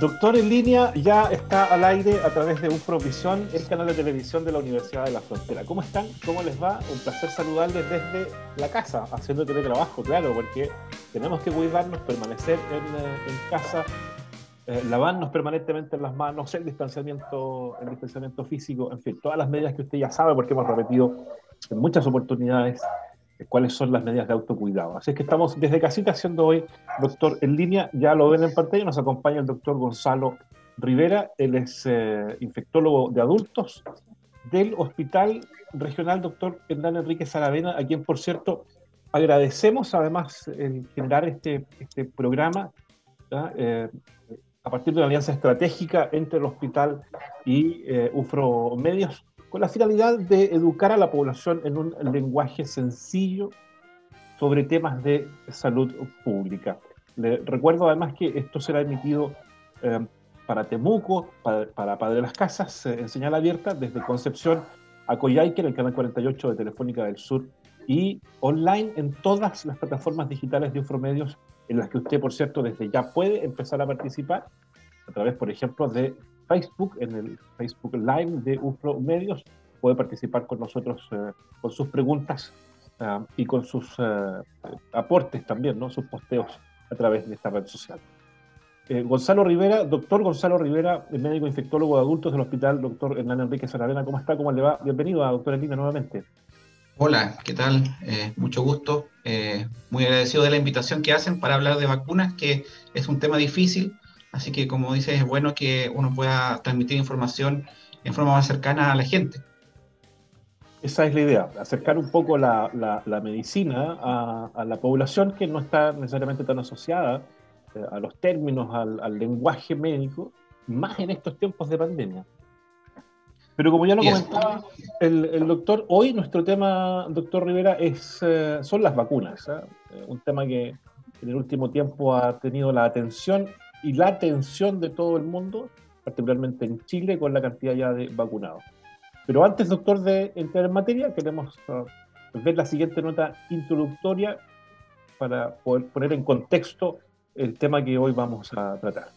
Doctor en línea ya está al aire a través de UFROvisión, el canal de televisión de la Universidad de la Frontera. ¿Cómo están? ¿Cómo les va? Un placer saludarles desde la casa, haciendo teletrabajo, claro, porque tenemos que cuidarnos, permanecer en casa, lavarnos permanentemente las manos, el distanciamiento físico, en fin, todas las medidas que usted ya sabe, porque hemos repetido en muchas oportunidades cuáles son las medidas de autocuidado. Así es que estamos desde casita haciendo hoy Doctor en línea, ya lo ven en pantalla, nos acompaña el doctor Gonzalo Rivera, él es infectólogo de adultos del Hospital Regional Dr. Hernán Enríquez Aravena, a quien, por cierto, agradecemos además el generar este programa a partir de una alianza estratégica entre el hospital y UFRO Medios, con la finalidad de educar a la población en un lenguaje sencillo sobre temas de salud pública. Le recuerdo además que esto será emitido para Temuco, para Padre Las Casas, en señal abierta, desde Concepción a Coyhaique, en el canal 48 de Telefónica del Sur, y online en todas las plataformas digitales de UFROMedios, en las que usted, por cierto, desde ya puede empezar a participar, a través, por ejemplo, de Facebook, en el Facebook Live de UFROMedios, puede participar con nosotros con sus preguntas y con sus aportes también, ¿no? Sus posteos a través de esta red social. Gonzalo Rivera, doctor Gonzalo Rivera, médico infectólogo de adultos del Hospital Dr. Hernán Enríquez Aravena. ¿Cómo está? ¿Cómo le va? Bienvenido a Doctor en Línea nuevamente. Hola, ¿qué tal? Mucho gusto. Muy agradecido de la invitación que hacen para hablar de vacunas, que es un tema difícil. Así que, como dices, es bueno que uno pueda transmitir información en forma más cercana a la gente. Esa es la idea, acercar un poco la medicina a la población que no está necesariamente tan asociada a los términos, al lenguaje médico, más en estos tiempos de pandemia. Pero como ya lo comentaba el doctor, hoy nuestro tema, doctor Rivera, son las vacunas. Un tema que en el último tiempo ha tenido la atención y la atención de todo el mundo, particularmente en Chile, con la cantidad ya de vacunados. Pero antes, doctor, de entrar en materia, queremos ver la siguiente nota introductoria para poder poner en contexto el tema que hoy vamos a tratar.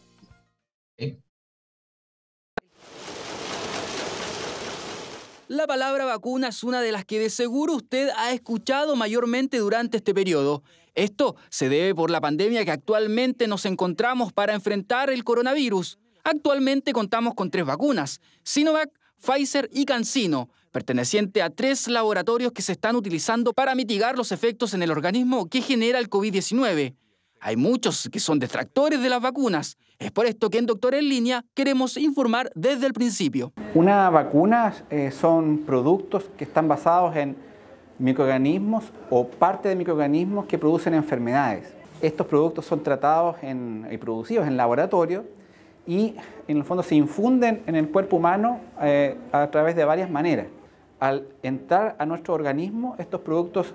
La palabra vacuna es una de las que de seguro usted ha escuchado mayormente durante este periodo. Esto se debe por la pandemia que actualmente nos encontramos para enfrentar el coronavirus. Actualmente contamos con 3 vacunas: Sinovac, Pfizer y CanSino, perteneciente a 3 laboratorios que se están utilizando para mitigar los efectos en el organismo que genera el COVID-19. Hay muchos que son detractores de las vacunas. Es por esto que en Doctor en Línea queremos informar desde el principio. Una vacuna son productos que están basados en microorganismos o parte de microorganismos que producen enfermedades. Estos productos son tratados y producidos en laboratorio y en el fondo se infunden en el cuerpo humano a través de varias maneras. Al entrar a nuestro organismo, estos productos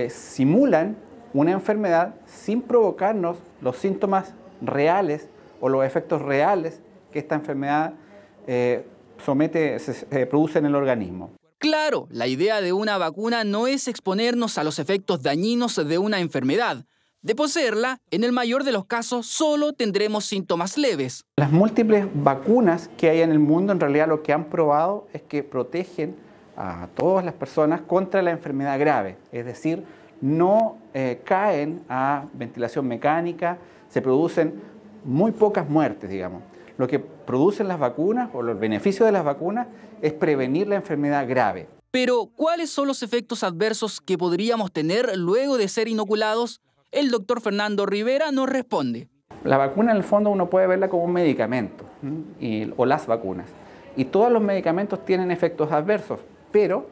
simulan una enfermedad sin provocarnos los síntomas reales o los efectos reales que esta enfermedad produce en el organismo. Claro, la idea de una vacuna no es exponernos a los efectos dañinos de una enfermedad. De poseerla, en el mayor de los casos, solo tendremos síntomas leves. Las múltiples vacunas que hay en el mundo, en realidad lo que han probado es que protegen a todas las personas contra la enfermedad grave. Es decir, no caen a ventilación mecánica, se producen muy pocas muertes, digamos. Lo que producen las vacunas, o los beneficios de las vacunas, es prevenir la enfermedad grave. Pero, ¿cuáles son los efectos adversos que podríamos tener luego de ser inoculados? El doctor Fernando Rivera nos responde. La vacuna, en el fondo, uno puede verla como un medicamento, o las vacunas. Y todos los medicamentos tienen efectos adversos, pero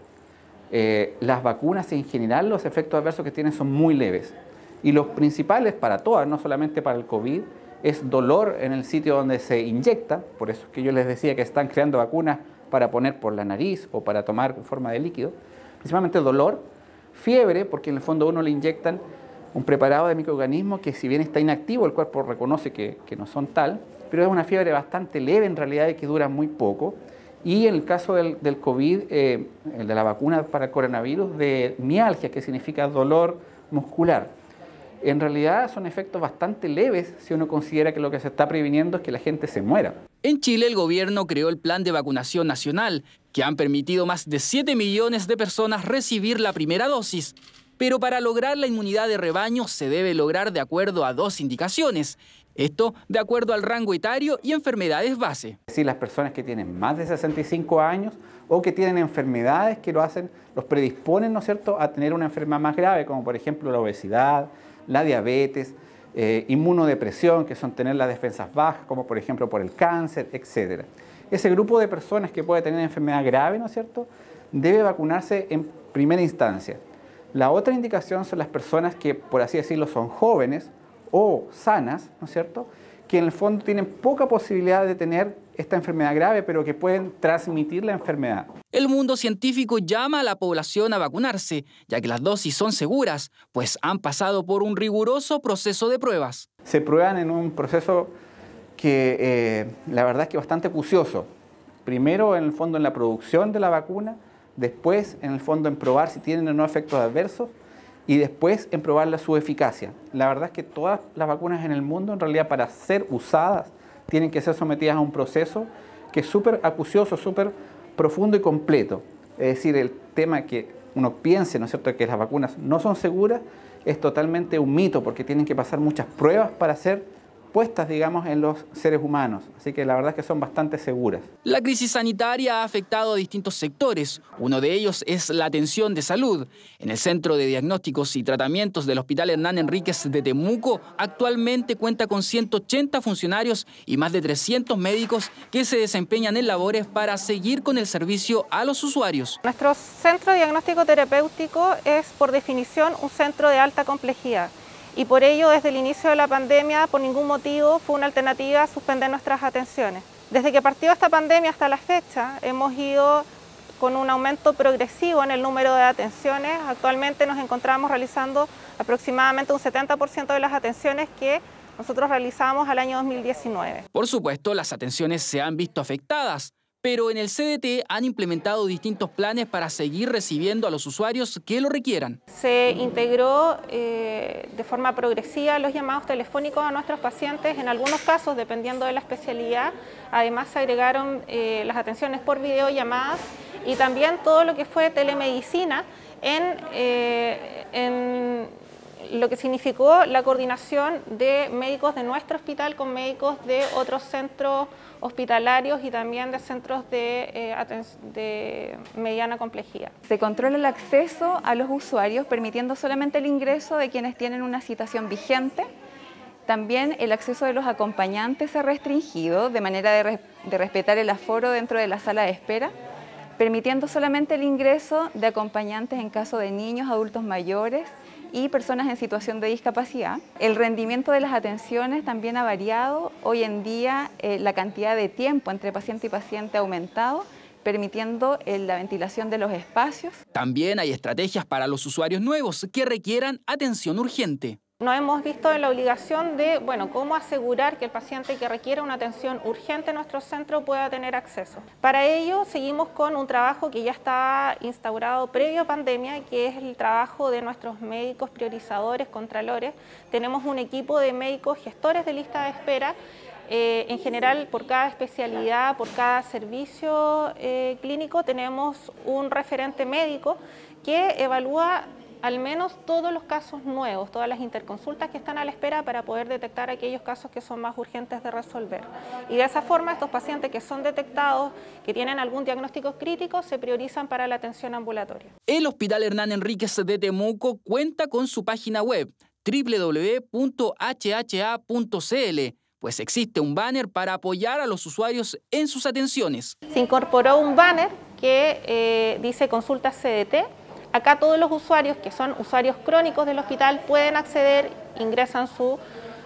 las vacunas en general, los efectos adversos que tienen son muy leves. Y los principales para todas, no solamente para el COVID, es dolor en el sitio donde se inyecta. Por eso es que yo les decía que están creando vacunas para poner por la nariz o para tomar en forma de líquido. Principalmente dolor, fiebre, porque en el fondo a uno le inyectan un preparado de microorganismos que, si bien está inactivo, el cuerpo reconoce que no son tal, pero es una fiebre bastante leve en realidad y que dura muy poco. Y en el caso del COVID, el de la vacuna para el coronavirus, de mialgia, que significa dolor muscular. en realidad son efectos bastante leves si uno considera que lo que se está previniendo es que la gente se muera. En Chile, el gobierno creó el Plan de Vacunación Nacional, que han permitido más de 7 millones de personas recibir la primera dosis. Pero para lograr la inmunidad de rebaño se debe lograr de acuerdo a 2 indicaciones. Esto de acuerdo al rango etario y enfermedades base. Es decir, las personas que tienen más de 65 años o que tienen enfermedades que los predisponen, ¿no es cierto?, a tener una enfermedad más grave, como por ejemplo la obesidad, la diabetes, inmunodepresión, que son tener las defensas bajas, como por ejemplo por el cáncer, etc. Ese grupo de personas que puede tener enfermedad grave, ¿no es cierto?, debe vacunarse en primera instancia. La otra indicación son las personas que, por así decirlo, son jóvenes o sanas, ¿no es cierto?, que en el fondo tienen poca posibilidad de tener esta enfermedad grave, pero que pueden transmitir la enfermedad. El mundo científico llama a la población a vacunarse, ya que las dosis son seguras, pues han pasado por un riguroso proceso de pruebas. Se prueban en un proceso que la verdad es que bastante acucioso. Primero, en el fondo, en la producción de la vacuna, después, en el fondo, en probar si tienen o no efectos adversos, y después en probar su eficacia. La verdad es que todas las vacunas en el mundo, en realidad, para ser usadas, tienen que ser sometidas a un proceso que es súper acucioso, súper profundo y completo. Es decir, el tema que uno piense, ¿no es cierto?, que las vacunas no son seguras, es totalmente un mito, porque tienen que pasar muchas pruebas para ser puestas, digamos, en los seres humanos. Así que la verdad es que son bastante seguras. La crisis sanitaria ha afectado a distintos sectores. Uno de ellos es la atención de salud. En el Centro de Diagnósticos y Tratamientos del Hospital Hernán Enríquez de Temuco actualmente cuenta con 180 funcionarios y más de 300 médicos que se desempeñan en labores para seguir con el servicio a los usuarios. Nuestro centro de diagnóstico terapéutico es, por definición, un centro de alta complejidad. Y por ello, desde el inicio de la pandemia, por ningún motivo fue una alternativa suspender nuestras atenciones. Desde que partió esta pandemia hasta la fecha, hemos ido con un aumento progresivo en el número de atenciones. Actualmente nos encontramos realizando aproximadamente un 70% de las atenciones que nosotros realizamos al año 2019. Por supuesto, las atenciones se han visto afectadas, pero en el CDT han implementado distintos planes para seguir recibiendo a los usuarios que lo requieran. Se integró de forma progresiva los llamados telefónicos a nuestros pacientes. En algunos casos, dependiendo de la especialidad, además se agregaron las atenciones por videollamadas y también todo lo que fue telemedicina en lo que significó la coordinación de médicos de nuestro hospital con médicos de otros centros hospitalarios y también de centros de mediana complejidad. Se controla el acceso a los usuarios, permitiendo solamente el ingreso de quienes tienen una citación vigente. También el acceso de los acompañantes se ha restringido de manera de respetar el aforo dentro de la sala de espera, permitiendo solamente el ingreso de acompañantes en caso de niños, adultos mayores y personas en situación de discapacidad. El rendimiento de las atenciones también ha variado. Hoy en día la cantidad de tiempo entre paciente y paciente ha aumentado, permitiendo la ventilación de los espacios. También hay estrategias para los usuarios nuevos que requieran atención urgente. Nos hemos visto en la obligación de, cómo asegurar que el paciente que requiera una atención urgente en nuestro centro pueda tener acceso. Para ello, seguimos con un trabajo que ya está instaurado previo a pandemia, que es el trabajo de nuestros médicos priorizadores, contralores. Tenemos un equipo de médicos gestores de lista de espera, en general por cada especialidad, por cada servicio clínico, tenemos un referente médico que evalúa al menos todos los casos nuevos, todas las interconsultas que están a la espera para poder detectar aquellos casos que son más urgentes de resolver. Y de esa forma estos pacientes que son detectados, que tienen algún diagnóstico crítico, se priorizan para la atención ambulatoria. El Hospital Hernán Enríquez de Temuco cuenta con su página web www.hha.cl, pues existe un banner para apoyar a los usuarios en sus atenciones. Se incorporó un banner que dice Consulta CDT. Acá todos los usuarios que son usuarios crónicos del hospital pueden acceder, ingresan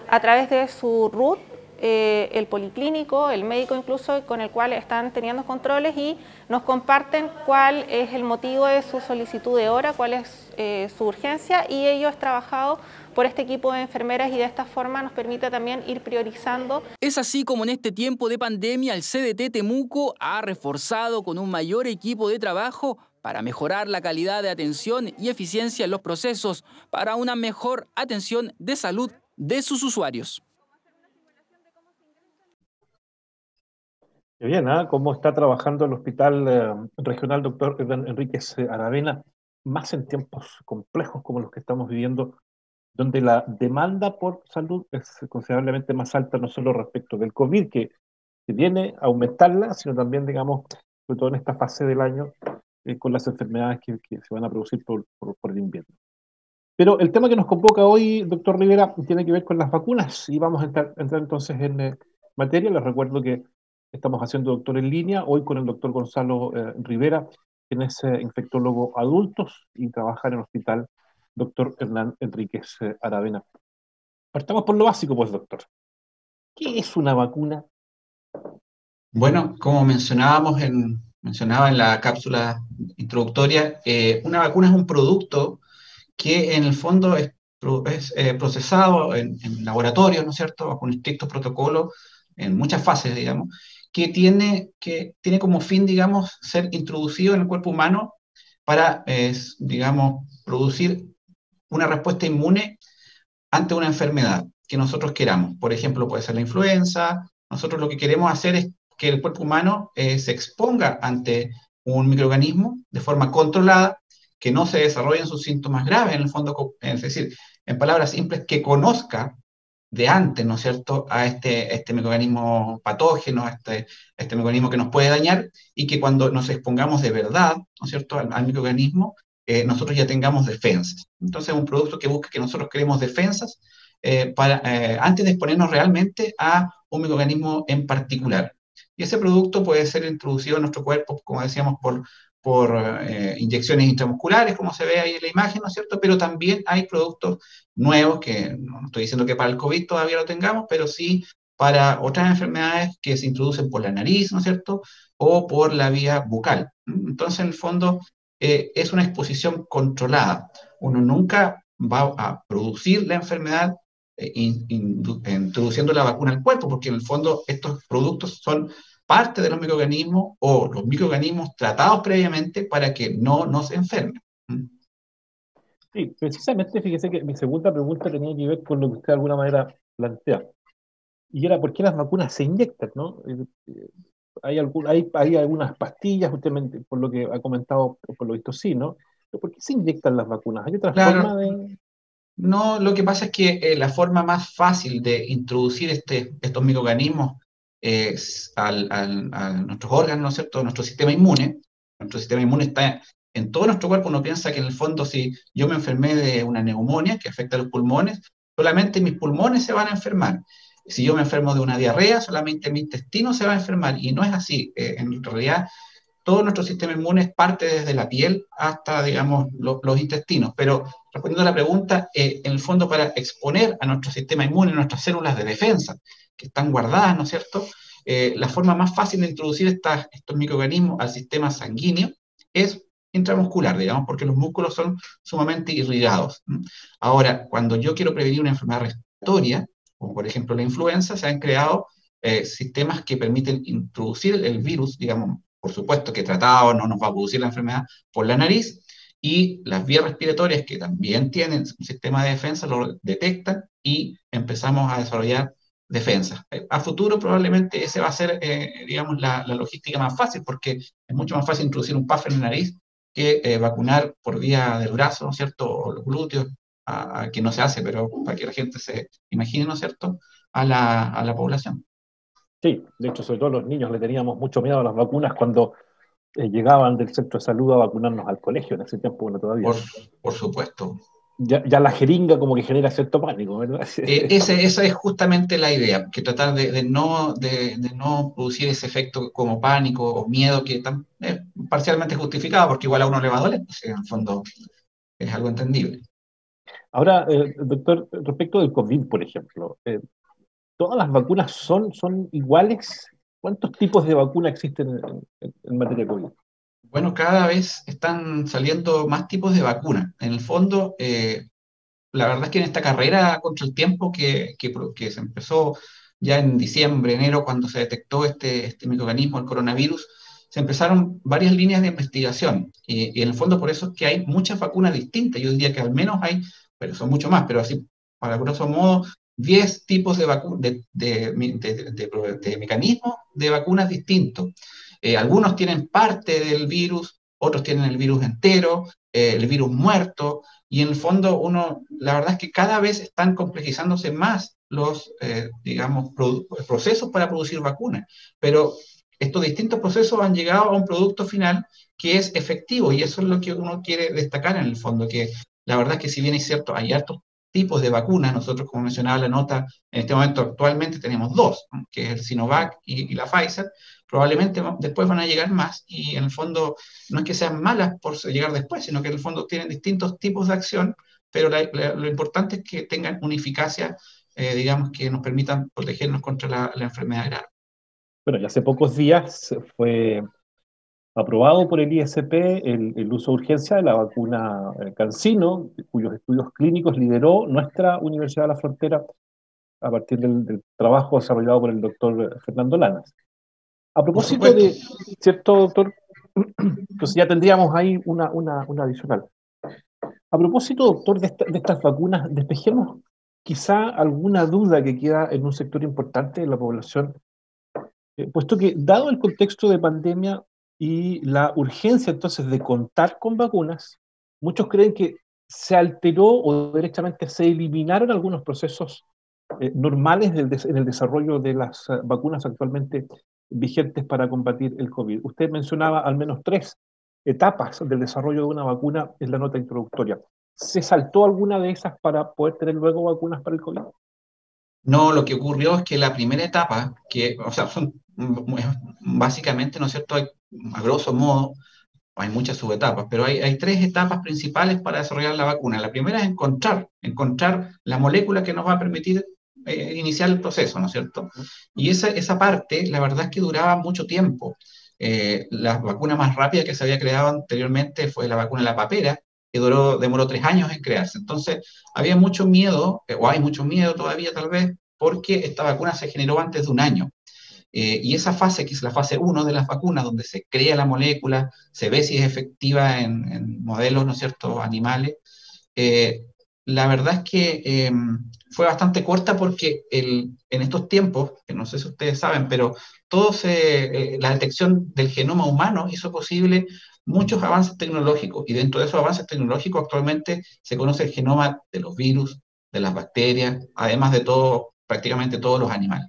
a través de su RUT, el policlínico, el médico incluso con el cual están teniendo controles y nos comparten cuál es el motivo de su solicitud de hora, cuál es su urgencia y ello es trabajado por este equipo de enfermeras y de esta forma nos permite también ir priorizando. Es así como en este tiempo de pandemia el CDT Temuco ha reforzado con un mayor equipo de trabajo para mejorar la calidad de atención y eficiencia en los procesos para una mejor atención de salud de sus usuarios. Qué bien, ¿ah? ¿Cómo está trabajando el Hospital Regional Dr. Enríquez Aravena, más en tiempos complejos como los que estamos viviendo, donde la demanda por salud es considerablemente más alta, no solo respecto del COVID, que viene a aumentarla, sino también, digamos, sobre todo en esta fase del año, con las enfermedades que se van a producir por el invierno. Pero el tema que nos convoca hoy, doctor Rivera, tiene que ver con las vacunas y vamos a entrar entonces en materia. Les recuerdo que estamos haciendo doctor en línea, hoy con el doctor Gonzalo Rivera, quien es infectólogo adultos y trabaja en el hospital doctor Hernán Enríquez Aravena. Partamos por lo básico, pues, doctor. ¿Qué es una vacuna? Bueno, como mencionaba en la cápsula introductoria, una vacuna es un producto que en el fondo es procesado en laboratorios, ¿no es cierto?, bajo un estricto protocolo, en muchas fases, digamos, que tiene como fin, digamos, ser introducido en el cuerpo humano para, digamos, producir una respuesta inmune ante una enfermedad que nosotros queramos. Por ejemplo, puede ser la influenza. Nosotros lo que queremos hacer es que el cuerpo humano se exponga ante un microorganismo de forma controlada, que no se desarrollen sus síntomas graves, en el fondo, es decir, en palabras simples, que conozca de antes, ¿no es cierto?, a este microorganismo patógeno, a este microorganismo que nos puede dañar, y que cuando nos expongamos de verdad, ¿no es cierto?, al microorganismo, nosotros ya tengamos defensas. Entonces, es un producto que busca que nosotros creemos defensas antes de exponernos realmente a un microorganismo en particular. Y ese producto puede ser introducido en nuestro cuerpo, como decíamos, por inyecciones intramusculares, como se ve ahí en la imagen, ¿no es cierto? Pero también hay productos nuevos, que no estoy diciendo que para el COVID todavía lo tengamos, pero sí para otras enfermedades que se introducen por la nariz, ¿no es cierto? O por la vía bucal. Entonces, en el fondo, es una exposición controlada. Uno nunca va a producir la enfermedad introduciendo la vacuna al cuerpo, porque en el fondo estos productos son parte de los microorganismos o los microorganismos tratados previamente para que no nos enfermen. Sí, precisamente, fíjese que mi segunda pregunta tenía que ver con lo que usted de alguna manera plantea, y era por qué las vacunas se inyectan, ¿no? Hay algunas pastillas, justamente, por lo que ha comentado, por lo visto sí, ¿no? Pero ¿por qué se inyectan las vacunas? ¿Hay otra forma Claro, de...? no, lo que pasa es que la forma más fácil de introducir estos microorganismos a nuestros órganos, ¿no es cierto?, nuestro sistema inmune. Nuestro sistema inmune está en todo nuestro cuerpo. Uno piensa que en el fondo, si yo me enfermé de una neumonía que afecta a los pulmones, solamente mis pulmones se van a enfermar. Si yo me enfermo de una diarrea, solamente mi intestino se va a enfermar. Y no es así. En realidad, todo nuestro sistema inmune parte desde la piel hasta, digamos, los intestinos. Pero respondiendo a la pregunta, en el fondo, para exponer a nuestro sistema inmune, nuestras células de defensa, que están guardadas, ¿no es cierto?, la forma más fácil de introducir estos microorganismos al sistema sanguíneo es intramuscular, digamos, porque los músculos son sumamente irrigados. Ahora, cuando yo quiero prevenir una enfermedad respiratoria, como por ejemplo la influenza, se han creado sistemas que permiten introducir el virus, digamos, por supuesto que tratado no nos va a producir la enfermedad por la nariz, y las vías respiratorias, que también tienen un sistema de defensa, lo detectan y empezamos a desarrollar defensas. A futuro probablemente ese va a ser, digamos, la logística más fácil, porque es mucho más fácil introducir un puff en la nariz que vacunar por vía del brazo, ¿no es cierto?, o los glúteos, que no se hace, pero para que la gente se imagine, ¿no es cierto?, a la población. Sí, de hecho, sobre todo los niños le teníamos mucho miedo a las vacunas cuando llegaban del centro de salud a vacunarnos al colegio, en ese tiempo, bueno, todavía. Por supuesto. Ya la jeringa como que genera cierto pánico, ¿verdad? Esa es justamente la idea, que tratar de no producir ese efecto como pánico o miedo, que es parcialmente justificado, porque igual a uno le va a doler, pues, en el fondo es algo entendible. Ahora, doctor, respecto del COVID, por ejemplo, ¿todas las vacunas son iguales? ¿Cuántos tipos de vacuna existen en materia de COVID? Bueno, cada vez están saliendo más tipos de vacunas. En el fondo, la verdad es que en esta carrera contra el tiempo que se empezó ya en diciembre, enero, cuando se detectó este microorganismo, el coronavirus, se empezaron varias líneas de investigación, y en el fondo por eso es que hay muchas vacunas distintas. Yo diría que al menos hay, pero son mucho más, pero así, para grosso modo, 10 tipos de mecanismos de vacunas distintos. Algunos tienen parte del virus, otros tienen el virus entero, el virus muerto, y en el fondo la verdad es que cada vez están complejizándose más los, digamos, procesos para producir vacunas, pero estos distintos procesos han llegado a un producto final que es efectivo, y eso es lo que uno quiere destacar en el fondo, que la verdad es que si bien es cierto, hay hartos tipos de vacunas. Nosotros, como mencionaba la nota, en este momento actualmente tenemos dos, ¿no? Que es el Sinovac y la Pfizer. Probablemente después van a llegar más, y en el fondo no es que sean malas por llegar después, sino que en el fondo tienen distintos tipos de acción, pero lo importante es que tengan una eficacia, digamos, que nos permitan protegernos contra la enfermedad grave. Bueno, ya hace pocos días fue aprobado por el ISP el uso de urgencia de la vacuna CanSino, cuyos estudios clínicos lideró nuestra Universidad de la Frontera a partir del trabajo desarrollado por el doctor Fernando Lanas. A propósito de, ¿cierto, doctor? Entonces ya tendríamos ahí una adicional. A propósito, doctor, de estas vacunas, despejemos quizá alguna duda que queda en un sector importante de la población, puesto que, dado el contexto de pandemia y la urgencia entonces de contar con vacunas, muchos creen que se alteró o directamente se eliminaron algunos procesos normales en el desarrollo de las vacunas actualmente vigentes para combatir el COVID. Usted mencionaba al menos 3 etapas del desarrollo de una vacuna en la nota introductoria. ¿Se saltó alguna de esas para poder tener luego vacunas para el COVID? No, lo que ocurrió es que la primera etapa, o sea, son básicamente, ¿no es cierto?, a grosso modo, hay muchas subetapas, pero hay 3 etapas principales para desarrollar la vacuna. La primera es encontrar la molécula que nos va a permitir iniciar el proceso, ¿no es cierto? Y esa parte, la verdad es que duraba mucho tiempo. La vacuna más rápida que se había creado anteriormente fue la vacuna de la papera, que demoró 3 años en crearse. Entonces, había mucho miedo, o hay mucho miedo todavía tal vez, porque esta vacuna se generó antes de un año. Y esa fase, que es la fase 1 de las vacunas, donde se crea la molécula, se ve si es efectiva en modelos, ¿no es cierto?, animales, la verdad es que fue bastante corta, porque en estos tiempos, que no sé si ustedes saben, pero la detección del genoma humano hizo posible muchos avances tecnológicos, y dentro de esos avances tecnológicos actualmente se conoce el genoma de los virus, de las bacterias, además de prácticamente todos los animales.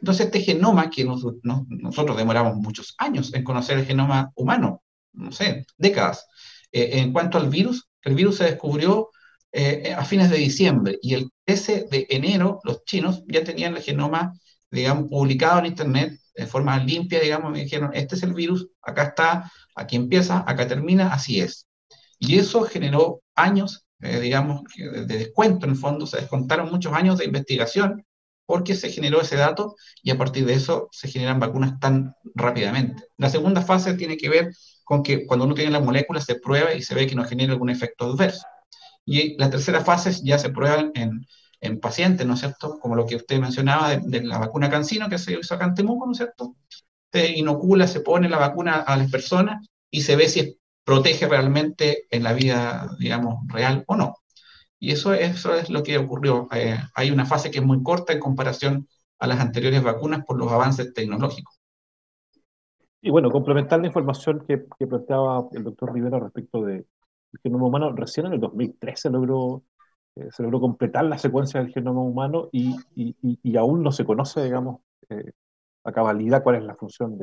Entonces, este genoma, que nosotros demoramos muchos años en conocer el genoma humano, no sé, décadas. En cuanto al virus, el virus se descubrió a fines de diciembre, y el 13 de enero los chinos ya tenían el genoma, digamos, publicado en Internet de forma limpia, digamos. Me dijeron, este es el virus, acá está, aquí empieza, acá termina, así es. Y eso generó años, digamos, de descuento. En el fondo se descontaron muchos años de investigación, porque se generó ese dato, y a partir de eso se generan vacunas tan rápidamente. La segunda fase tiene que ver con que cuando uno tiene la molécula se prueba y se ve que no genera algún efecto adverso. Y la tercera fase ya se prueba en pacientes, ¿no es cierto? Como lo que usted mencionaba de la vacuna CanSino, que se hizo acá en Temuco, ¿no es cierto? Se inocula, se pone la vacuna a las personas y se ve si protege realmente en la vida, digamos, real o no. Y eso es lo que ocurrió. Hay una fase que es muy corta en comparación a las anteriores vacunas por los avances tecnológicos. Y bueno, complementar la información que planteaba el doctor Rivera respecto del genoma humano, recién en el 2003 se logró completar la secuencia del genoma humano, y aún no se conoce, digamos, a cabalidad cuál es la función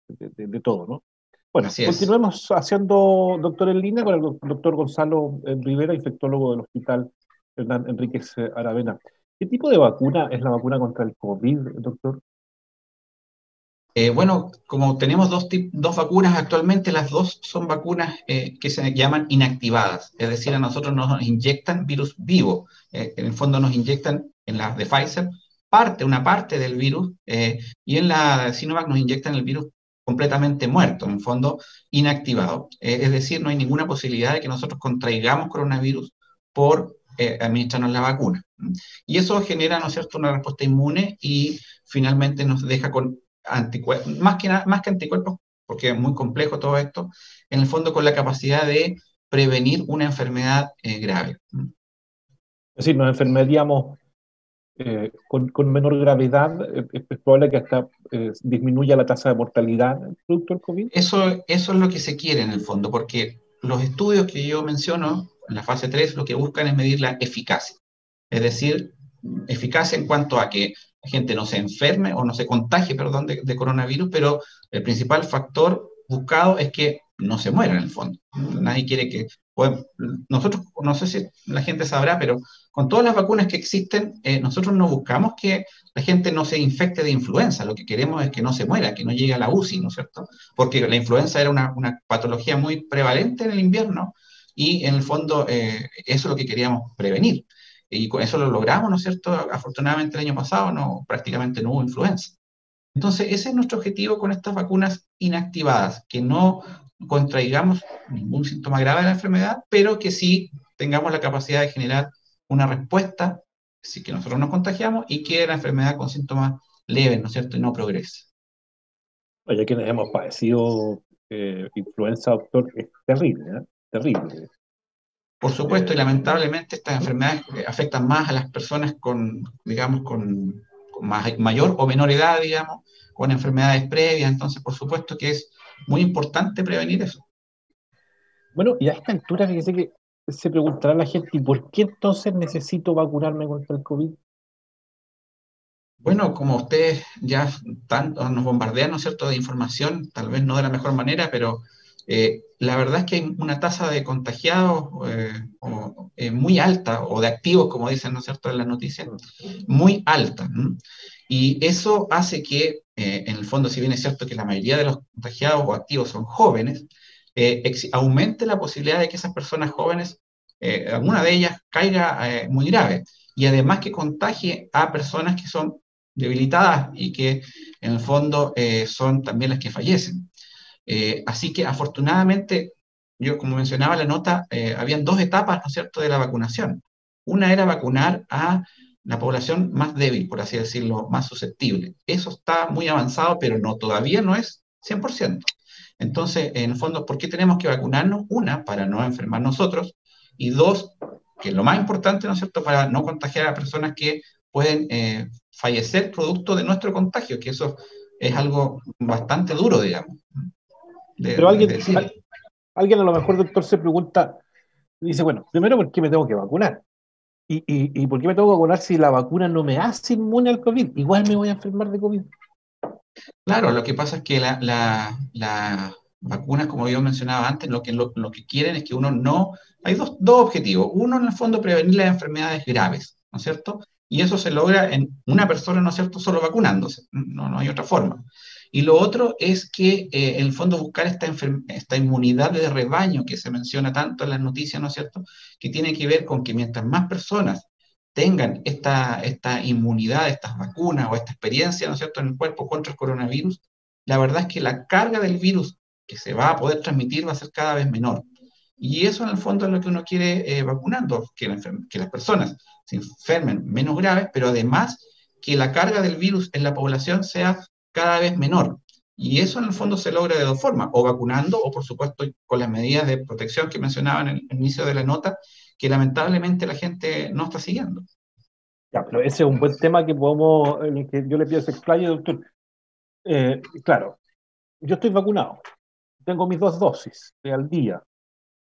de todo, ¿no? Bueno, continuemos haciendo, doctor, en línea con el doctor Gonzalo Rivera, infectólogo del Hospital Hernán Enríquez Aravena. ¿Qué tipo de vacuna es la vacuna contra el COVID, doctor? Bueno, como tenemos dos vacunas actualmente, las dos son vacunas que se llaman inactivadas, es decir, a nosotros nos inyectan virus vivo. En el fondo nos inyectan, en la de Pfizer, una parte del virus, y en la de Sinovac nos inyectan el virus completamente muerto, en el fondo inactivado. Es decir, no hay ninguna posibilidad de que nosotros contraigamos coronavirus por administrarnos la vacuna. Y eso genera, ¿no es cierto?, una respuesta inmune, y finalmente nos deja con más que anticuerpos, porque es muy complejo todo esto, en el fondo con la capacidad de prevenir una enfermedad grave. Es decir, nos enfermaríamos con menor gravedad, es probable que hasta disminuya la tasa de mortalidad producto del COVID. Eso es lo que se quiere en el fondo, porque los estudios que yo menciono en la fase 3 lo que buscan es medir la eficacia. Es decir, eficacia en cuanto a que la gente no se enferme o no se contagie, perdón, de coronavirus, pero el principal factor buscado es que no se muera en el fondo. Nadie quiere que... Pues, nosotros, no sé si la gente sabrá, pero con todas las vacunas que existen, nosotros no buscamos que la gente no se infecte de influenza, lo que queremos es que no se muera, que no llegue a la UCI, ¿no es cierto? Porque la influenza era una patología muy prevalente en el invierno y en el fondo eso es lo que queríamos prevenir. Y con eso lo logramos, ¿no es cierto? Afortunadamente el año pasado prácticamente no hubo influenza. Entonces ese es nuestro objetivo con estas vacunas inactivadas, que no contraigamos ningún síntoma grave de la enfermedad, pero que sí tengamos la capacidad de generar una respuesta, si que nosotros nos contagiamos y que la enfermedad con síntomas leves, ¿no es cierto?, y no progrese. Oye, quienes hemos padecido influenza, doctor, es terrible, ¿eh? Terrible. Por supuesto, y lamentablemente estas enfermedades afectan más a las personas con, digamos, con mayor o menor edad, digamos, con enfermedades previas, entonces por supuesto que es muy importante prevenir eso. Bueno, y a esta altura fíjese que se preguntará la gente, ¿y por qué entonces necesito vacunarme contra el COVID? Bueno, como ustedes ya tanto nos bombardean, ¿no es cierto?, de información, tal vez no de la mejor manera, pero la verdad es que hay una tasa de contagiados muy alta, o de activos, como dicen, ¿no es cierto?, en las noticias, muy alta. ¿M? Y eso hace que, en el fondo, si bien es cierto que la mayoría de los contagiados o activos son jóvenes, aumente la posibilidad de que esas personas jóvenes, alguna de ellas caiga muy grave, y además que contagie a personas que son debilitadas y que en el fondo son también las que fallecen. Así que afortunadamente, yo como mencionaba en la nota, habían dos etapas, ¿no es cierto?, de la vacunación. Una era vacunar a la población más débil, por así decirlo, más susceptible. Eso está muy avanzado, pero todavía no es 100%. Entonces, en el fondo, ¿por qué tenemos que vacunarnos? Una, para no enfermar nosotros, y dos, que es lo más importante, ¿no es cierto?, para no contagiar a personas que pueden fallecer producto de nuestro contagio, que eso es algo bastante duro, digamos. Pero alguien a lo mejor, doctor, se pregunta, dice, bueno, primero, ¿por qué me tengo que vacunar? ¿Y por qué me tengo que vacunar si la vacuna no me hace inmune al COVID? Igual me voy a enfermar de COVID. Claro, lo que pasa es que las vacunas, como yo mencionaba antes, lo que quieren es que uno no... Hay dos objetivos. Uno, en el fondo, prevenir las enfermedades graves, ¿no es cierto? Y eso se logra en una persona, ¿no es cierto?, solo vacunándose. No hay otra forma. Y lo otro es que, en el fondo, buscar esta inmunidad de rebaño que se menciona tanto en las noticias, ¿no es cierto?, que tiene que ver con que mientras más personas tengan esta inmunidad, estas vacunas o esta experiencia, ¿no es cierto?, en el cuerpo contra el coronavirus, la verdad es que la carga del virus que se va a poder transmitir va a ser cada vez menor. Y eso en el fondo es lo que uno quiere vacunando, que las personas se enfermen menos graves, pero además que la carga del virus en la población sea cada vez menor. Y eso en el fondo se logra de dos formas, o vacunando, o por supuesto con las medidas de protección que mencionaba en el inicio de la nota, que lamentablemente la gente no está siguiendo. Ya, pero ese es un buen tema que podemos, en el que yo le pido se explaye, doctor. Claro, yo estoy vacunado, tengo mis 2 dosis al día,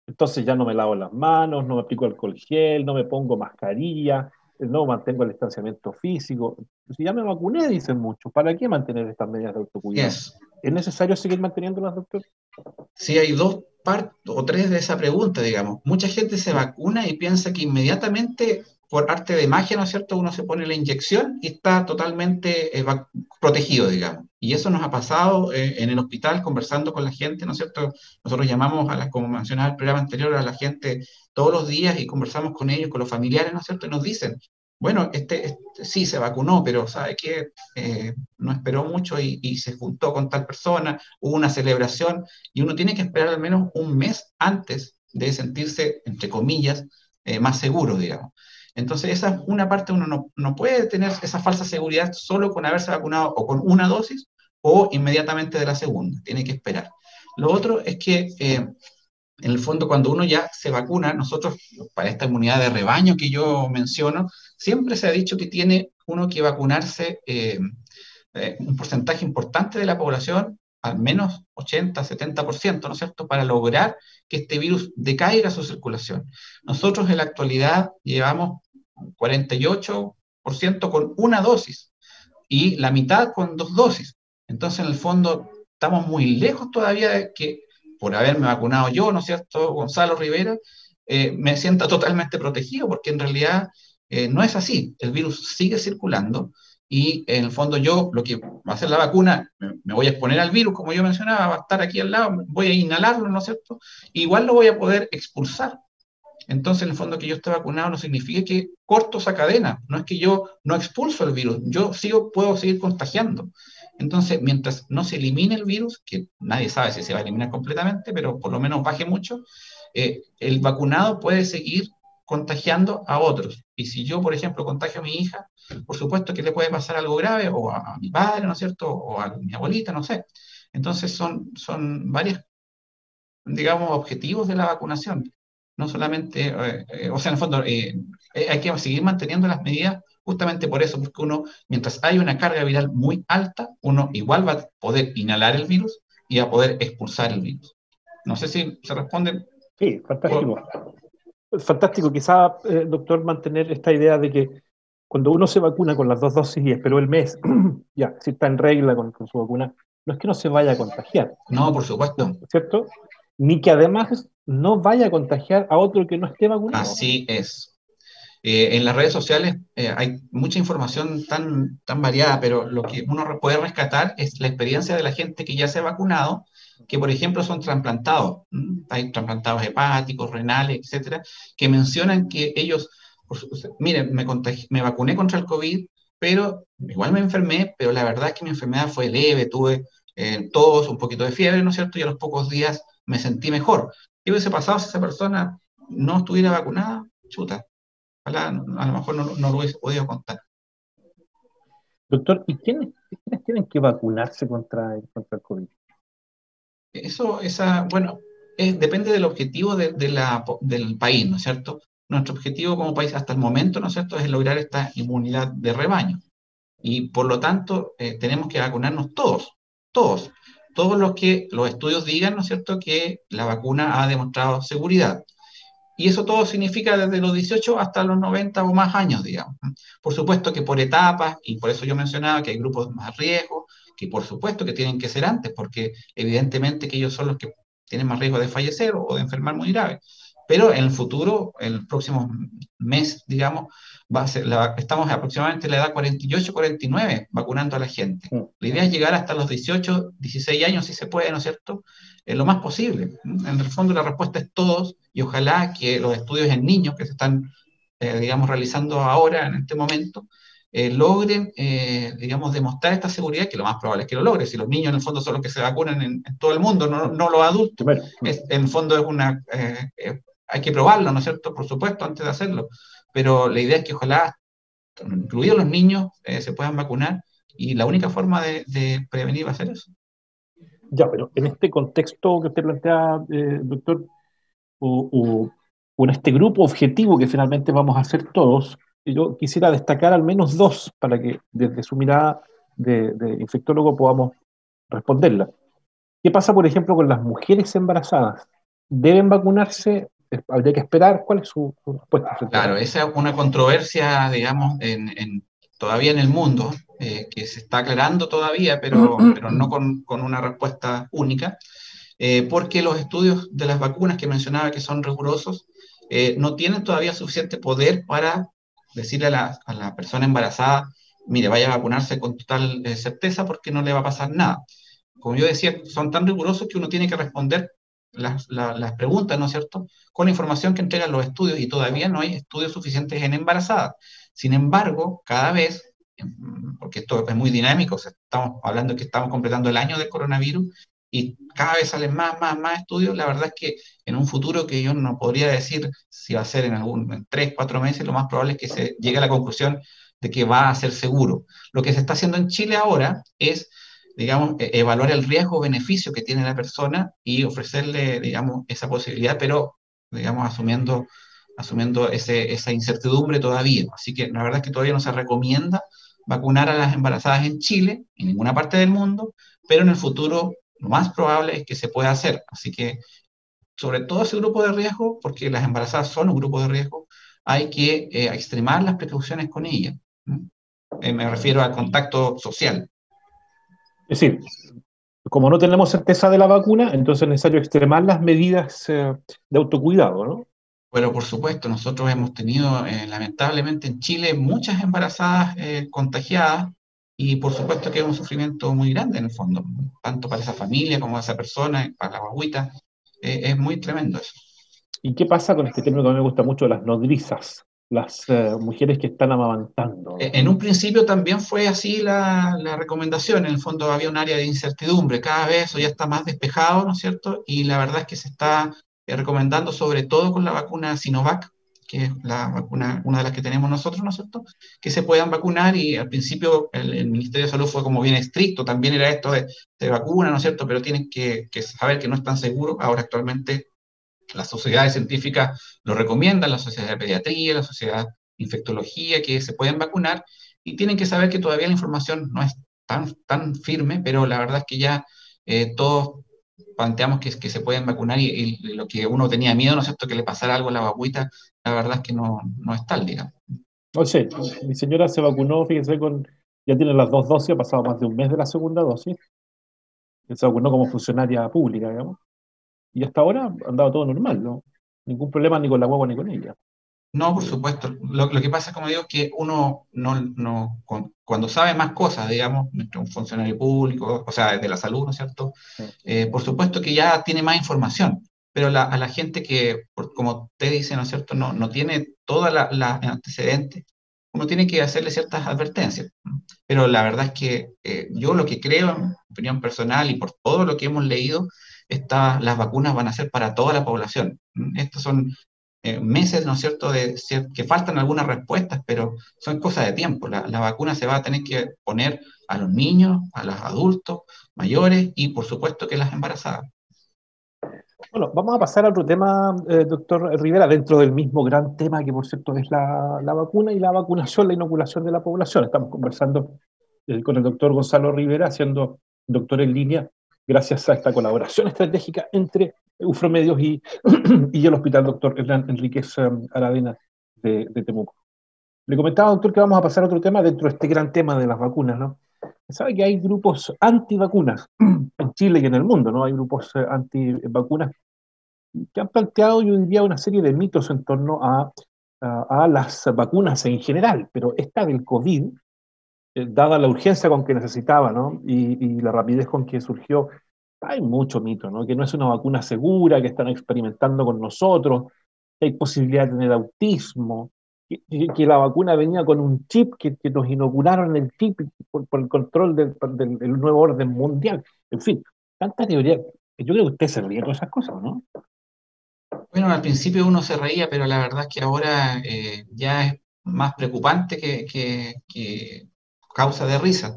entonces ya no me lavo las manos, no me aplico alcohol gel, no me pongo mascarilla, no mantengo el distanciamiento físico. Si ya me vacuné, dicen muchos, ¿para qué mantener estas medidas de autocuidado? ¿Es necesario seguir manteniéndolas, doctor? Sí, hay dos partes o tres de esa pregunta, digamos. Mucha gente se vacuna y piensa que inmediatamente, por arte de magia, ¿no es cierto?, uno se pone la inyección y está totalmente protegido, digamos. Y eso nos ha pasado en el hospital conversando con la gente, ¿no es cierto? Nosotros llamamos como mencionaba el programa anterior, a la gente todos los días y conversamos con ellos, con los familiares, ¿no es cierto? Y nos dicen, bueno, sí se vacunó, pero ¿sabe qué? No esperó mucho y se juntó con tal persona, hubo una celebración, y uno tiene que esperar al menos un mes antes de sentirse, entre comillas, más seguro, digamos. Entonces, esa es una parte, uno no puede tener esa falsa seguridad solo con haberse vacunado o con una dosis o inmediatamente de la segunda, tiene que esperar. Lo otro es que, en el fondo, cuando uno ya se vacuna, nosotros, para esta inmunidad de rebaño que yo menciono, siempre se ha dicho que tiene uno que vacunarse un porcentaje importante de la población, al menos 80-70%, ¿no es cierto?, para lograr que este virus decaiga su circulación. Nosotros en la actualidad llevamos 48% con una dosis y la mitad con 2 dosis. Entonces, en el fondo, estamos muy lejos todavía de que, por haberme vacunado yo, ¿no es cierto?, Gonzalo Rivera, me sienta totalmente protegido, porque en realidad no es así. El virus sigue circulando y en el fondo yo, lo que va a hacer la vacuna, me voy a exponer al virus, como yo mencionaba, va a estar aquí al lado, voy a inhalarlo, ¿no es cierto? Igual lo voy a poder expulsar. Entonces, en el fondo, que yo esté vacunado no significa que corto esa cadena, no es que yo no expulso el virus, yo puedo seguir contagiando. Entonces, mientras no se elimine el virus, que nadie sabe si se va a eliminar completamente, pero por lo menos baje mucho, el vacunado puede seguir contagiando a otros. Y si yo, por ejemplo, contagio a mi hija, por supuesto que le puede pasar algo grave, o a mi padre, ¿no es cierto?, o a mi abuelita, no sé. Entonces, son varios, digamos, objetivos de la vacunación. No solamente, o sea, en el fondo, hay que seguir manteniendo las medidas justamente por eso, porque uno, mientras hay una carga viral muy alta, uno igual va a poder inhalar el virus y a poder expulsar el virus. No sé si se responde. Sí, fantástico. Fantástico, quizá, doctor, mantener esta idea de que cuando uno se vacuna con las 2 dosis y esperó el mes, ya, si está en regla con su vacuna, no es que no se vaya a contagiar. No, por supuesto. ¿Cierto? Ni que además no vaya a contagiar a otro que no esté vacunado. Así es. En las redes sociales hay mucha información tan variada, pero lo que uno puede rescatar es la experiencia de la gente que ya se ha vacunado, que por ejemplo son trasplantados. Hay trasplantados hepáticos, renales, etcétera, que mencionan que ellos, miren, me vacuné contra el COVID, pero igual me enfermé, pero la verdad es que mi enfermedad fue leve, tuve tos, un poquito de fiebre, ¿no es cierto? Y a los pocos días me sentí mejor. ¿Qué hubiese pasado si esa persona no estuviera vacunada? Chuta. A lo mejor no lo hubiese podido contar. Doctor, ¿y quiénes tienen que vacunarse contra el COVID? Bueno, depende del objetivo del país, ¿no es cierto? Nuestro objetivo como país hasta el momento, ¿no es cierto?, es lograr esta inmunidad de rebaño. Y por lo tanto, tenemos que vacunarnos todos los estudios digan, ¿no es cierto?, que la vacuna ha demostrado seguridad. Y eso todo significa desde los 18 hasta los 90 o más años, digamos. Por supuesto que por etapas, y por eso yo mencionaba que hay grupos más riesgo, que por supuesto que tienen que ser antes, porque evidentemente que ellos son los que tienen más riesgo de fallecer o de enfermar muy grave. Pero en el futuro, el próximo mes, digamos, estamos aproximadamente en la edad 48-49 vacunando a la gente. La idea es llegar hasta los 18, 16 años, si se puede, ¿no es cierto?, lo más posible. En el fondo la respuesta es todos, y ojalá que los estudios en niños que se están, digamos, realizando ahora, en este momento, logren, digamos, demostrar esta seguridad, que lo más probable es que lo logren. Si los niños en el fondo son los que se vacunan en todo el mundo, no los adultos. En el fondo hay que probarlo, ¿no es cierto?, por supuesto, antes de hacerlo. Pero la idea es que ojalá, incluidos los niños, se puedan vacunar, y la única forma de prevenir va a ser eso. Ya, pero en este contexto que usted plantea, doctor, o en este grupo objetivo que finalmente vamos a hacer todos, yo quisiera destacar al menos 2 para que desde su mirada de infectólogo podamos responderla. ¿Qué pasa, por ejemplo, con las mujeres embarazadas? ¿Deben vacunarse? ¿Habría que esperar? ¿Cuál es su respuesta? Claro, esa es una controversia, digamos, todavía en el mundo, que se está aclarando todavía, pero no con una respuesta única, porque los estudios de las vacunas que mencionaba, que son rigurosos, no tienen todavía suficiente poder para decirle a la persona embarazada, mire, vaya a vacunarse con total certeza, porque no le va a pasar nada. Como yo decía, son tan rigurosos que uno tiene que responder las preguntas, ¿no es cierto?, con la información que entregan los estudios, y todavía no hay estudios suficientes en embarazadas. Sin embargo, cada vez, porque esto es muy dinámico, o sea, estamos hablando que estamos completando el año del coronavirus, y cada vez salen más estudios. La verdad es que en un futuro que yo no podría decir si va a ser en 3, 4 meses, lo más probable es que se llegue a la conclusión de que va a ser seguro. Lo que se está haciendo en Chile ahora es digamos, evaluar el riesgo-beneficio que tiene la persona y ofrecerle, digamos, esa posibilidad, pero, digamos, asumiendo esa incertidumbre todavía. Así que la verdad es que todavía no se recomienda vacunar a las embarazadas en Chile, en ninguna parte del mundo, pero en el futuro lo más probable es que se pueda hacer. Así que, sobre todo ese grupo de riesgo, porque las embarazadas son un grupo de riesgo, hay que extremar las precauciones con ellas. Me refiero al contacto social. Es decir, como no tenemos certeza de la vacuna, entonces es necesario extremar las medidas de autocuidado, ¿no? Pero por supuesto, nosotros hemos tenido lamentablemente en Chile muchas embarazadas contagiadas y por supuesto que es un sufrimiento muy grande en el fondo, tanto para esa familia como para esa persona, para la guagüita. Es muy tremendo eso. ¿Y qué pasa con este término que a mí me gusta mucho, las nodrizas, las mujeres que están amamantando? En un principio también fue así la recomendación, en el fondo había un área de incertidumbre, cada vez eso ya está más despejado, ¿no es cierto? Y la verdad es que se está recomendando sobre todo con la vacuna Sinovac, que es la vacuna, una de las que tenemos nosotros, ¿no es cierto? Que se puedan vacunar y al principio el Ministerio de Salud fue como bien estricto, también era esto de vacuna, ¿no es cierto? Pero tienen que saber que no es tan seguro, ahora actualmente las sociedades científicas lo recomiendan, la Sociedad de Pediatría, la Sociedad de Infectología, que se pueden vacunar y tienen que saber que todavía la información no es tan firme, pero la verdad es que ya todos planteamos que se pueden vacunar y lo que uno tenía miedo, ¿no es cierto?, que le pasara algo a la guagüita, la verdad es que no es tal, digamos. Oye, mi señora se vacunó, fíjese, ya tiene las 2 dosis, ha pasado más de un mes de la segunda dosis, se vacunó como funcionaria pública, digamos. Y hasta ahora ha andado todo normal, ¿no? Ningún problema ni con la guagua ni con ella. No, por supuesto. Lo que pasa, como digo, es que uno cuando sabe más cosas, digamos, un funcionario público, o sea, de la salud, ¿no es cierto? Por supuesto que ya tiene más información, pero a la gente que, como usted dice, ¿no es cierto?, no tiene toda la antecedente, uno tiene que hacerle ciertas advertencias. Pero la verdad es que yo lo que creo, en opinión personal y por todo lo que hemos leído, las vacunas van a ser para toda la población. Estos son meses, ¿no es cierto?, que faltan algunas respuestas, pero son cosas de tiempo. La vacuna se va a tener que poner a los niños, a los adultos, mayores y por supuesto que las embarazadas. Bueno, vamos a pasar a otro tema, doctor Rivera, dentro del mismo gran tema que por cierto es la vacuna y la vacunación, la inoculación de la población. Estamos conversando con el doctor Gonzalo Rivera, siendo doctor en línea, gracias a esta colaboración estratégica entre Ufromedios y el Hospital Dr. Hernán Enríquez Aravena de Temuco. Le comentaba, doctor, que vamos a pasar a otro tema dentro de este gran tema de las vacunas, ¿no? Sabe que hay grupos antivacunas en Chile y en el mundo, ¿no? Hay grupos antivacunas que han planteado, yo diría, una serie de mitos en torno a las vacunas en general, pero esta del COVID, dada la urgencia con que necesitaba, ¿no? Y la rapidez con que surgió, hay mucho mito, ¿no? Que no es una vacuna segura, que están experimentando con nosotros, que hay posibilidad de tener autismo, que la vacuna venía con un chip, que nos inocularon el chip por el control del nuevo orden mundial. En fin, tanta teoría. Yo creo que usted se ríe de todas esas cosas, ¿no? Bueno, al principio uno se reía, pero la verdad es que ahora ya es más preocupante que causa de risa.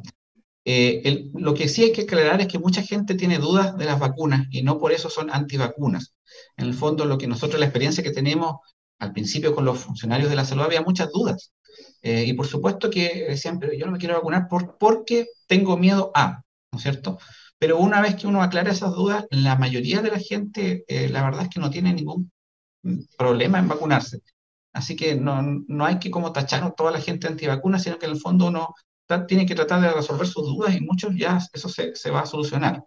Lo que sí hay que aclarar es que mucha gente tiene dudas de las vacunas y no por eso son antivacunas. En el fondo, la experiencia que tenemos al principio con los funcionarios de la salud, había muchas dudas. Y por supuesto que decían, pero yo no me quiero vacunar porque tengo miedo a, ¿no es cierto? Pero una vez que uno aclara esas dudas, la mayoría de la gente, la verdad es que no tiene ningún problema en vacunarse. Así que no hay que como tachar a toda la gente antivacuna, sino que en el fondo uno tiene que tratar de resolver sus dudas y muchos ya eso se va a solucionar.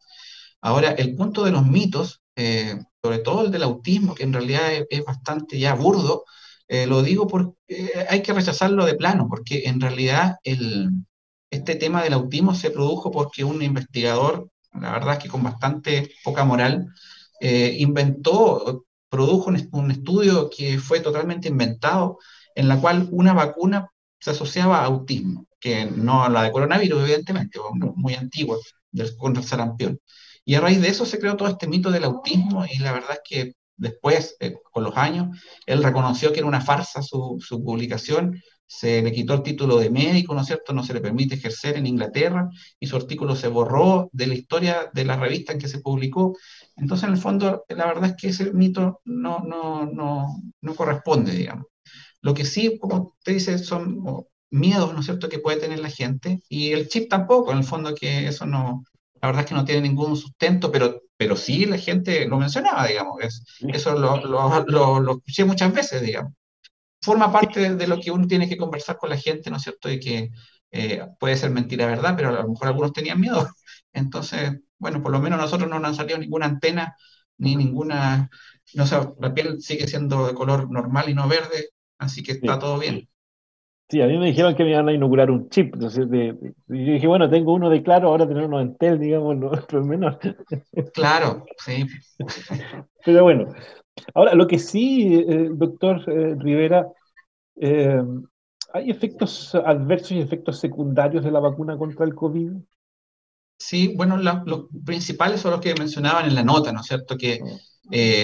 Ahora, el punto de los mitos, sobre todo el del autismo, que en realidad es bastante ya burdo, lo digo porque hay que rechazarlo de plano, porque en realidad este tema del autismo se produjo porque un investigador, la verdad es que con bastante poca moral, produjo un estudio que fue totalmente inventado, en la cual una vacuna se asociaba a autismo, que no a la de coronavirus, evidentemente, muy antigua, contra el sarampión. Y a raíz de eso se creó todo este mito del autismo y la verdad es que después, con los años, él reconoció que era una farsa su publicación, se le quitó el título de médico, ¿no es cierto? No se le permite ejercer en Inglaterra, y su artículo se borró de la historia de la revista en que se publicó. Entonces, en el fondo, la verdad es que ese mito no corresponde, digamos. Lo que sí, como te dice, son miedos, ¿no es cierto?, que puede tener la gente, y el chip tampoco, en el fondo, que eso no, la verdad es que no tiene ningún sustento, pero sí la gente lo mencionaba, digamos, eso lo escuché muchas veces, digamos. Forma parte de lo que uno tiene que conversar con la gente, ¿no es cierto?, y que puede ser mentira, verdad, pero a lo mejor algunos tenían miedo. Entonces, bueno, por lo menos a nosotros no nos han salido ninguna antena, ni ninguna, no sé, la piel sigue siendo de color normal y no verde, así que está Sí. todo bien. Sí, a mí me dijeron que me iban a inocular un chip. Entonces, y yo dije, bueno, tengo uno de Claro, ahora tener uno de Entel, digamos, no, otro es menor. Claro, sí. Pero bueno, ahora lo que sí, doctor Rivera, eh, ¿hay efectos adversos y efectos secundarios de la vacuna contra el COVID? Sí, bueno, los principales son los que mencionaban en la nota, ¿no es cierto? Que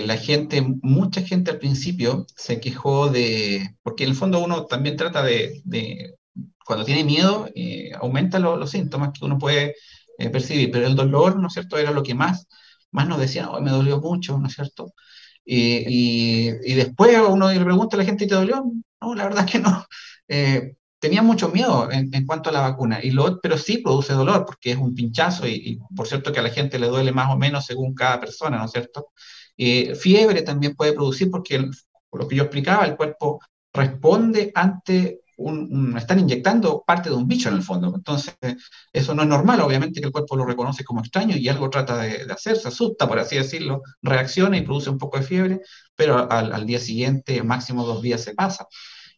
la gente, mucha gente al principio se quejó porque en el fondo uno también trata cuando tiene miedo, aumenta los síntomas que uno puede percibir, pero el dolor, ¿no es cierto?, era lo que más nos decían, hoy me dolió mucho, ¿no es cierto? Y después uno le pregunta a la gente, ¿te dolió? No, la verdad es que no. Tenía mucho miedo en cuanto a la vacuna, pero sí produce dolor porque es un pinchazo y por cierto que a la gente le duele más o menos según cada persona, ¿no es cierto? Fiebre también puede producir porque, por lo que yo explicaba, el cuerpo responde ante están inyectando parte de un bicho en el fondo, entonces eso no es normal, obviamente que el cuerpo lo reconoce como extraño y algo trata de hacer, se asusta, por así decirlo, reacciona y produce un poco de fiebre, pero al día siguiente, máximo 2 días se pasa.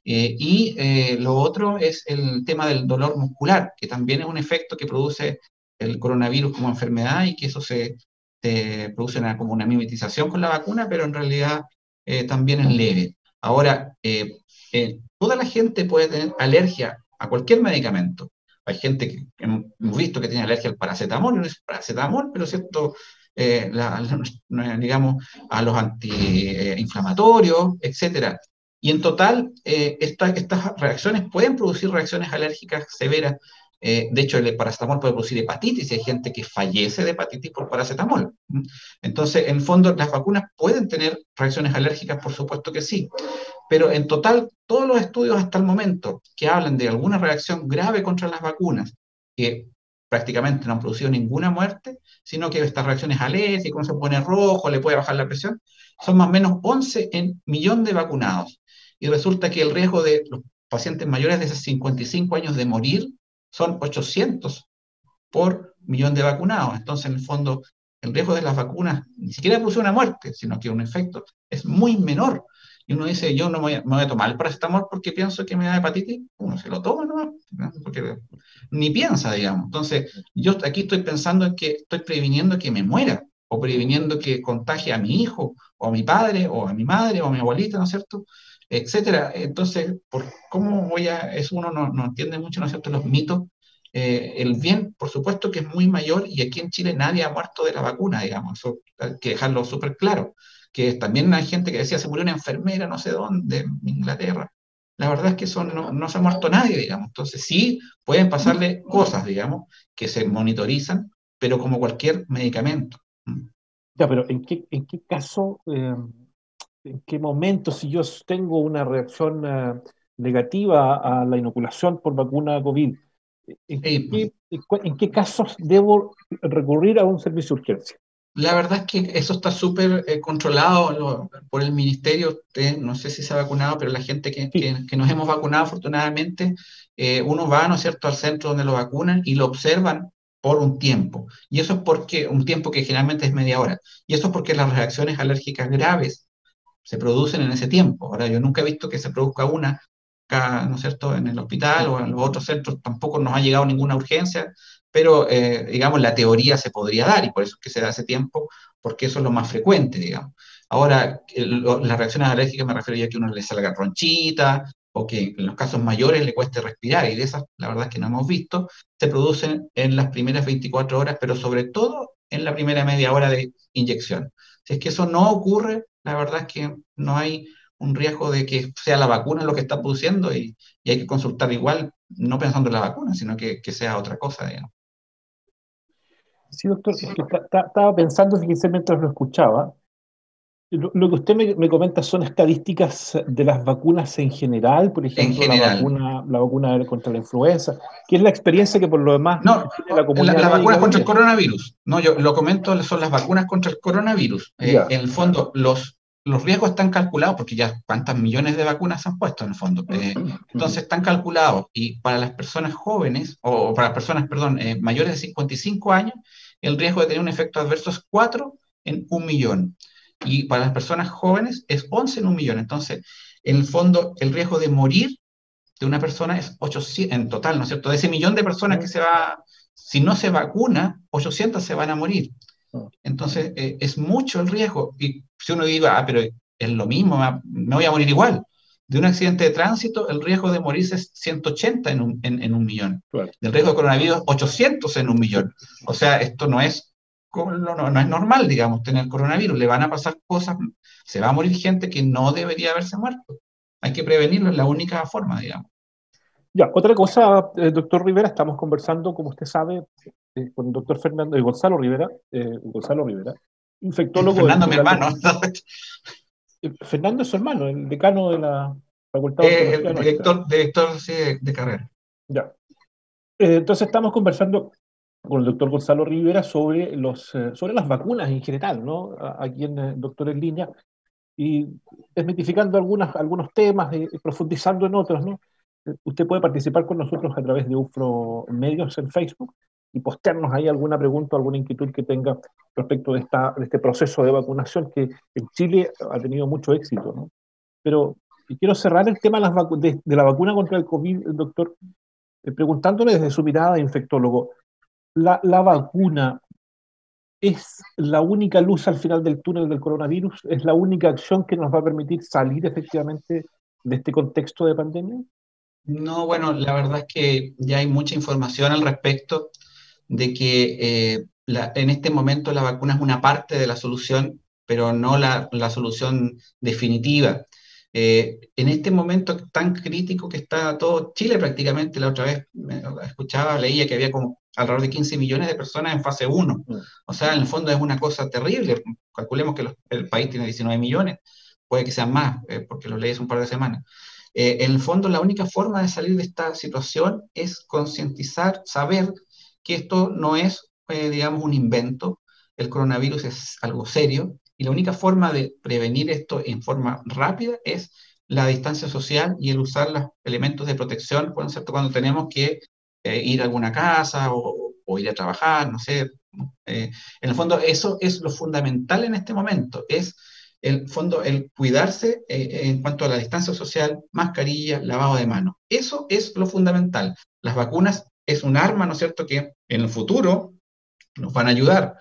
Lo otro es el tema del dolor muscular, que también es un efecto que produce el coronavirus como enfermedad y que eso se produce como una mimetización con la vacuna, pero en realidad también es leve. Ahora, toda la gente puede tener alergia a cualquier medicamento. Hay gente que hemos visto que tiene alergia al paracetamol, no es paracetamol, pero cierto, digamos, a los antiinflamatorios, etcétera. Y en total, estas reacciones pueden producir reacciones alérgicas severas. De hecho, el paracetamol puede producir hepatitis y hay gente que fallece de hepatitis por paracetamol. Entonces, en el fondo, las vacunas pueden tener reacciones alérgicas, por supuesto que sí. Pero en total, todos los estudios hasta el momento que hablan de alguna reacción grave contra las vacunas, que prácticamente no han producido ninguna muerte, sino que estas reacciones alérgicas, uno se pone rojo, le puede bajar la presión, son más o menos 11 en millón de vacunados. Y resulta que el riesgo de los pacientes mayores de 55 años de morir son 800 por millón de vacunados. Entonces, en el fondo, el riesgo de las vacunas ni siquiera produce una muerte, sino que un efecto es muy menor. Y uno dice, yo no me voy a tomar el paracetamol porque pienso que me da hepatitis. Uno se lo toma, ¿no? Porque ni piensa, digamos. Entonces, yo aquí estoy pensando en que estoy previniendo que me muera, o previniendo que contagie a mi hijo, o a mi padre, o a mi madre, o a mi abuelita, ¿no es cierto?, etcétera. Entonces, ¿cómo eso uno no entiende mucho, ¿no es cierto?, los mitos. El bien, por supuesto que es muy mayor y aquí en Chile nadie ha muerto de la vacuna, digamos, eso hay que dejarlo súper claro, que también hay gente que decía se murió una enfermera no sé dónde, en Inglaterra. La verdad es que eso no se ha muerto nadie, digamos, entonces sí pueden pasarle cosas, digamos, que se monitorizan, pero como cualquier medicamento. Ya, pero en qué caso, en qué momento, si yo tengo una reacción negativa a la inoculación por vacuna COVID, Eh, en qué casos debo recurrir a un servicio de urgencia? La verdad es que eso está súper controlado por el ministerio. Usted no sé si se ha vacunado, pero la gente Sí, que nos hemos vacunado, afortunadamente, uno va, ¿no es cierto?, al centro donde lo vacunan y lo observan por un tiempo. Y eso es porque, un tiempo que generalmente es media hora. Y eso es porque las reacciones alérgicas graves se producen en ese tiempo. Ahora, yo nunca he visto que se produzca una acá, ¿no es cierto?, en el hospital o en los otros centros, tampoco nos ha llegado ninguna urgencia, pero digamos, la teoría se podría dar y por eso es que se da ese tiempo, porque eso es lo más frecuente, digamos. Ahora, las reacciones alérgicas me refiero a que a uno le salga ronchita o que en los casos mayores le cueste respirar, y de esas, la verdad es que no hemos visto, se producen en las primeras 24 horas, pero sobre todo en la primera media hora de inyección. Si es que eso no ocurre, la verdad es que no hay un riesgo de que sea la vacuna lo que está produciendo y hay que consultar igual, no pensando en la vacuna, sino que sea otra cosa, digamos. Sí, doctor, es que estaba pensando, fíjese, mientras lo escuchaba, lo que usted me comenta son estadísticas de las vacunas en general, por En ejemplo, general. la vacuna contra la influenza, que es la experiencia que por lo demás No, tiene la comunidad las médica vacunas hoy contra el día. coronavirus. No, yo lo comento, son las vacunas contra el coronavirus. Ya. En el fondo, los riesgos están calculados porque ya cuántas millones de vacunas se han puesto en el fondo. Entonces están calculados y para las personas jóvenes, o para las personas, perdón, mayores de 55 años, el riesgo de tener un efecto adverso es 4 en 1.000.000. Y para las personas jóvenes es 11 en 1.000.000. Entonces, en el fondo, el riesgo de morir de una persona es 800 en total, ¿no es cierto? De ese millón de personas que se va, si no se vacuna, 800 se van a morir. Entonces, es mucho el riesgo. Y si uno diga, pero es lo mismo, me voy a morir igual. De un accidente de tránsito, el riesgo de morirse es 180 en 1.000.000. Claro. Del riesgo de coronavirus, 800 en 1.000.000. O sea, esto no es normal, digamos, tener coronavirus. Le van a pasar cosas, se va a morir gente que no debería haberse muerto. Hay que prevenirlo, es la única forma, digamos. Ya, otra cosa, doctor Rivera, estamos conversando, como usted sabe, con el doctor Gonzalo Rivera, infectólogo del Fernando, mi Hospital hermano, Fernando es su hermano, el decano de la Facultad de Oncología el nuestra. director sí, de carrera. Ya. Entonces estamos conversando con el doctor Gonzalo Rivera sobre sobre las vacunas en general, ¿no? Aquí en Doctor en Línea, y desmitificando algunos temas y profundizando en otros, ¿no? Usted puede participar con nosotros a través de UFRO Medios en Facebook y postearnos ahí alguna pregunta o alguna inquietud que tenga respecto de este proceso de vacunación que en Chile ha tenido mucho éxito, ¿no? Pero quiero cerrar el tema de la vacuna contra el COVID, doctor, preguntándole desde su mirada de infectólogo, ¿la vacuna es la única luz al final del túnel del coronavirus? ¿Es la única acción que nos va a permitir salir efectivamente de este contexto de pandemia? No, bueno, la verdad es que ya hay mucha información al respecto de que en este momento la vacuna es una parte de la solución, pero no la solución definitiva. En este momento tan crítico que está todo Chile prácticamente, la otra vez escuchaba, leía que había como alrededor de 15 millones de personas en fase 1. O sea, en el fondo es una cosa terrible. Calculemos que el país tiene 19 millones, puede que sean más, porque lo leí hace un par de semanas. En el fondo, la única forma de salir de esta situación es concientizar, saber que esto no es, digamos, un invento, el coronavirus es algo serio, y la única forma de prevenir esto en forma rápida es la distancia social y el usar los elementos de protección, cuando tenemos que ir a alguna casa o ir a trabajar, no sé. En el fondo, eso es lo fundamental en este momento, es el fondo, el cuidarse en cuanto a la distancia social, mascarilla, lavado de manos. Eso es lo fundamental. Las vacunas es un arma, ¿no es cierto?, que en el futuro nos van a ayudar.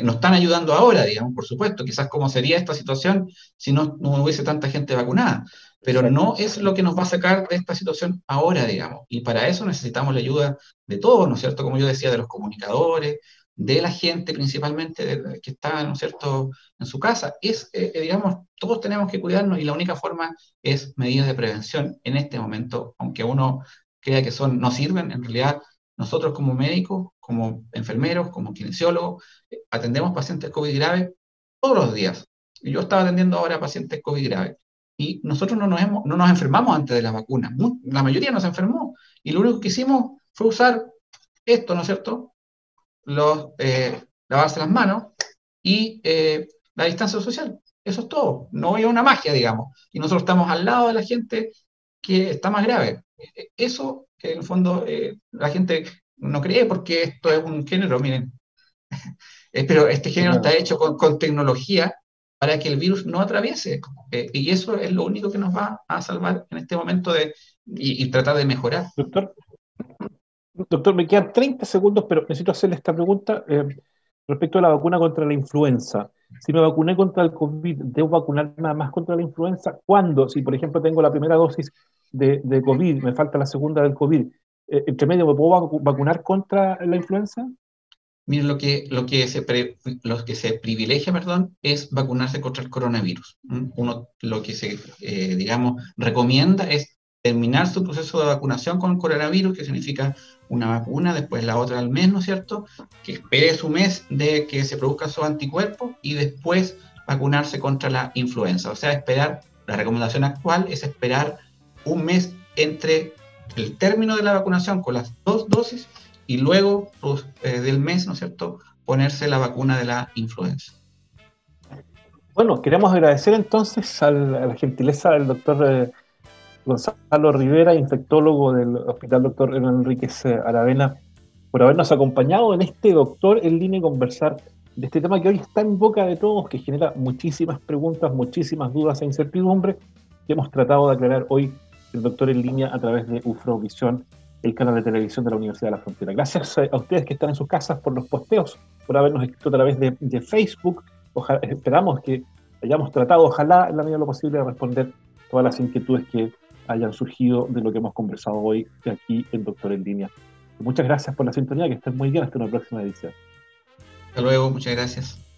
Nos están ayudando ahora, digamos, por supuesto. Quizás cómo sería esta situación si no hubiese tanta gente vacunada. Pero Exacto. no es lo que nos va a sacar de esta situación ahora, digamos. Y para eso necesitamos la ayuda de todos, ¿no es cierto? Como yo decía, de los comunicadores, de la gente principalmente que está, ¿no es cierto?, en su casa. Digamos, todos tenemos que cuidarnos y la única forma es medidas de prevención en este momento, aunque uno crea que no sirven, en realidad nosotros como médicos, como enfermeros, como kinesiólogos, atendemos pacientes COVID graves todos los días. Y yo estaba atendiendo ahora pacientes COVID graves. Y nosotros no nos enfermamos antes de la vacuna. La mayoría nos enfermó. Y lo único que hicimos fue usar esto, ¿no es cierto? Lavarse las manos y la distancia social. Eso es todo. No hay una magia, digamos. Y nosotros estamos al lado de la gente que está más grave. Eso, que en el fondo la gente no cree porque esto es un género, miren. Pero este género está hecho con tecnología para que el virus no atraviese. Y eso es lo único que nos va a salvar en este momento y tratar de mejorar. Doctor, me quedan 30 segundos, pero necesito hacerle esta pregunta respecto a la vacuna contra la influenza. Si me vacuné contra el COVID, ¿debo vacunarme nada más contra la influenza? ¿Cuándo? Si, por ejemplo, tengo la primera dosis de COVID, me falta la segunda del COVID, ¿entre medio me puedo vacunar contra la influenza? Mire, lo que se privilegia, perdón, es vacunarse contra el coronavirus. Lo que se, digamos, recomienda es terminar su proceso de vacunación con el coronavirus, que significa una vacuna, después la otra al mes, ¿no es cierto? Que espere su mes de que se produzcan sus anticuerpos y después vacunarse contra la influenza. O sea, esperar, la recomendación actual es esperar un mes entre el término de la vacunación con las 2 dosis y luego pues, del mes, ¿no es cierto?, ponerse la vacuna de la influenza. Bueno, queremos agradecer entonces a la gentileza del doctor Gonzalo Rivera, infectólogo del Hospital Dr. Enríquez Aravena, por habernos acompañado en este Doctor en Línea y conversar de este tema que hoy está en boca de todos, que genera muchísimas preguntas, muchísimas dudas e incertidumbre, que hemos tratado de aclarar hoy el Doctor en Línea a través de UFROvisión, el canal de televisión de la Universidad de la Frontera. Gracias a ustedes que están en sus casas por los posteos, por habernos escrito a través de Facebook. Esperamos que hayamos tratado, ojalá en la medida de lo posible, de responder todas las inquietudes que hayan surgido de lo que hemos conversado hoy aquí en Doctor en Línea. Muchas gracias por la sintonía, que estén muy bien, hasta una próxima edición. Hasta luego, muchas gracias.